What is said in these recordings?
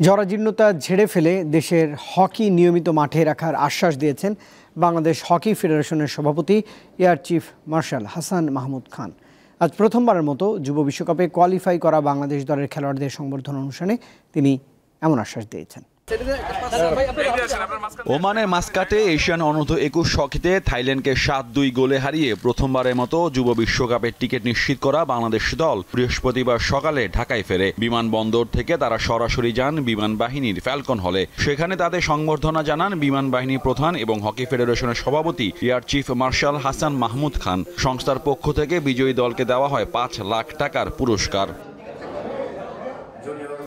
জরাজীর্ণতা ঝেড়ে ফেলে দেশের হকি নিয়মিত মাঠে রাখার আশ্বাস দিয়েছেন বাংলাদেশ হকি ফেডারেশনের সভাপতি air chief marshal Hasan Mahmud Khan. আজ প্রথমবারের মতো যুব বিশ্বকাপে কোয়ালিফাই করা বাংলাদেশ দলের খেলোয়াড়দের সংবর্ধনা অনুষ্ঠানে তিনি এমন আশ্বাস দিয়েছেন। ওমানের মাস্কাটে এশিয়ান অনূর্ধ্ব-21 হকিতে থাইল্যান্ডকে 7-2 গোলে হারিয়ে প্রথমবারের মতো যুব বিশ্বকাপের টিকিট নিশ্চিত করা বাংলাদেশ দল বৃহস্পতিবার সকালে ঢাকায় ফেরে। বিমানবন্দর থেকে তারা সরাসরি যান বিমান বাহিনীর ফ্যালকন হলে। সেখানে তাদের সংবর্ধনা জানান বিমান বাহিনী প্রধান এবং হকি ফেডারেশনের সভাপতি air chief marshal Hasan Mahmud Khan. সংস্থার পক্ষ থেকে বিজয়ী দলকে দেওয়া হয় 5 লাখ টাকার পুরস্কার।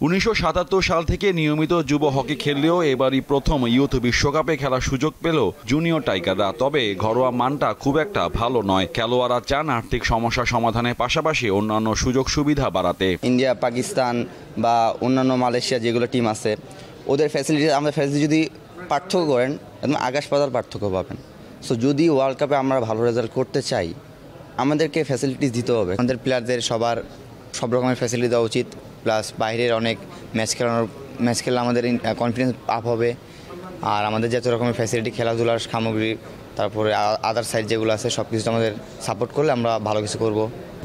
1977 সাল থেকে নিয়মিত যুব হকি খেললেও এবারই প্রথম ইউথ বিশ্বকাপে খেলার সুযোগ পেল জুনিয়র টাইগাররা। তবে ঘরোয়া মানটা খুব একটা ভালো নয়। খেলোয়াড়রা চান আর্থিক সমস্যা সমাধানের পাশাপাশি অন্যান্য সুযোগ সুবিধা বাড়াতে। ইন্ডিয়া, পাকিস্তান বা অন্যান্য মালয়েশিয়া যেগুলো টিম আছে, ওদের ফ্যাসিলিটি আমাদের ফ্যাসিলিটি যদি পার্থক্য করেন, একদম আকাশ পাতাল পার্থক্য পাবেন। সো যদি ওয়ার্ল্ড কাপে আমরা ভালো রেজাল্ট করতে চাই, আমাদেরকে ফ্যাসিলিটিস দিতে হবে। আমাদের প্লেয়ারদের সব রকমের ফ্যাসিলিটি দেওয়া উচিত। প্লাস বাইরের অনেক ম্যাচ খেললে আমাদের কনফিডেন্স আপ হবে। আর আমাদের যত রকমের ফ্যাসিলিটি, খেলাধুলার সামগ্রী, তারপরে আদার সাইড যেগুলো আছে সব কিছু আমাদের সাপোর্ট করলে আমরা ভালো কিছু করব।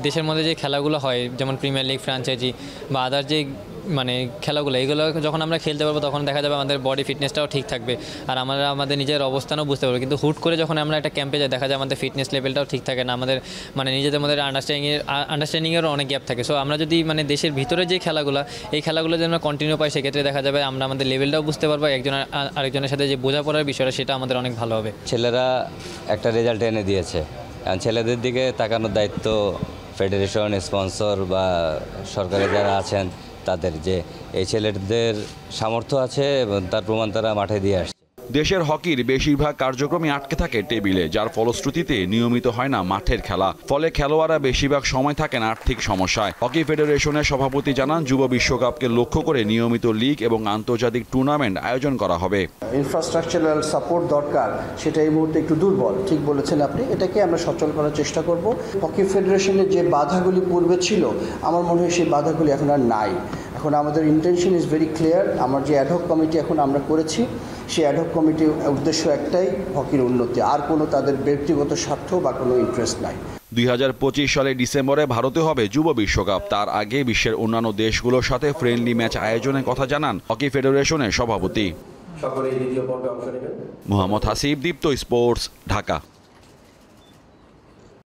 দেশের মধ্যে যে খেলাগুলো হয়, যেমন প্রিমিয়ার লিগ, ফ্র্যাঞ্চাইজি বা আদার যে খেলাগুলো, এগুলো যখন আমরা খেলতে পারবো তখন দেখা যাবে আমাদের বডি ফিটনেসটাও ঠিক থাকবে আর আমরা আমাদের নিজের অবস্থানও বুঝতে পারবো। কিন্তু হুট করে যখন আমরা একটা ক্যাম্পে যাই, দেখা যায় আমাদের ফিটনেস লেভেলটাও ঠিক থাকে না, আমাদের নিজেদের মধ্যে আন্ডারস্ট্যান্ডিংয়েরও অনেক গ্যাপ থাকে। সো আমরা যদি দেশের ভিতরে যে খেলাগুলো, এই খেলাগুলো যদি আমরা কন্টিনিউ পাই, সেক্ষেত্রে দেখা যাবে আমরা আমাদের লেভেলটাও বুঝতে পারবো, আরেকজনের সাথে যে বোঝাপড়ার বিষয়টা সেটা আমাদের অনেক ভালো হবে। ছেলেরা একটা রেজাল্ট এনে দিয়েছে, কারণ ছেলেদের দিকে তাকানোর দায়িত্ব ফেডারেশন, স্পন্সর বা সরকারে যারা আছেন তাদের, যে এই ছেলেদের সামর্থ্য আছে এবং তার প্রমাণ তারা মাঠে দিয়ে আসছে। দেশের হকির বেশিরভাগ কার্যক্রমই আটকে থাকে টেবিলে, যার ফলশ্রুতিতে নিয়মিত হয় না মাঠের খেলা। ফলে খেলোয়াড়রা বেশিরভাগ সময় থাকেন আর্থিক সমস্যায়। হকি ফেডারেশনের সভাপতি জানান যুব বিশ্বকাপকে লক্ষ্য করে নিয়মিত লিগ এবং আন্তর্জাতিক টুর্নামেন্ট আয়োজন করা হবে। ইনফ্রাস্ট্রাকচারাল সাপোর্ট দরকার, সেটা এই মুহূর্তে একটু দুর্বল। ঠিক বলেছেন আপনি, এটাকে আমরা সচল করার চেষ্টা করব। হকি ফেডারেশনের যে বাধাগুলি পূর্বে ছিল, আমার মনে হয় সেই বাধাগুলি এখন আর নাই। এখন আমাদের ইন্টেনশন ইজ ভেরি ক্লিয়ার। আমার যে অ্যাডহক কমিটি এখন আমরা করেছি, সেই অ্যাডহক কমিটির উদ্দেশ্য একটাই, হকির উন্নতি। আর কোনো তাদের ব্যক্তিগত স্বার্থ বা কোনো ইন্টারেস্ট নাই। 2025 সালের ডিসেম্বরে ভারতে হবে যুব বিশ্বকাপ। তার আগে বিশ্বের অন্যান্য দেশগুলোর সাথে ফ্রেন্ডলি ম্যাচ আয়োজনের কথা জানান হকি ফেডারেশনের সভাপতি। মোহাম্মদ হাসিব, দীপ্ত স্পোর্টস, ঢাকা।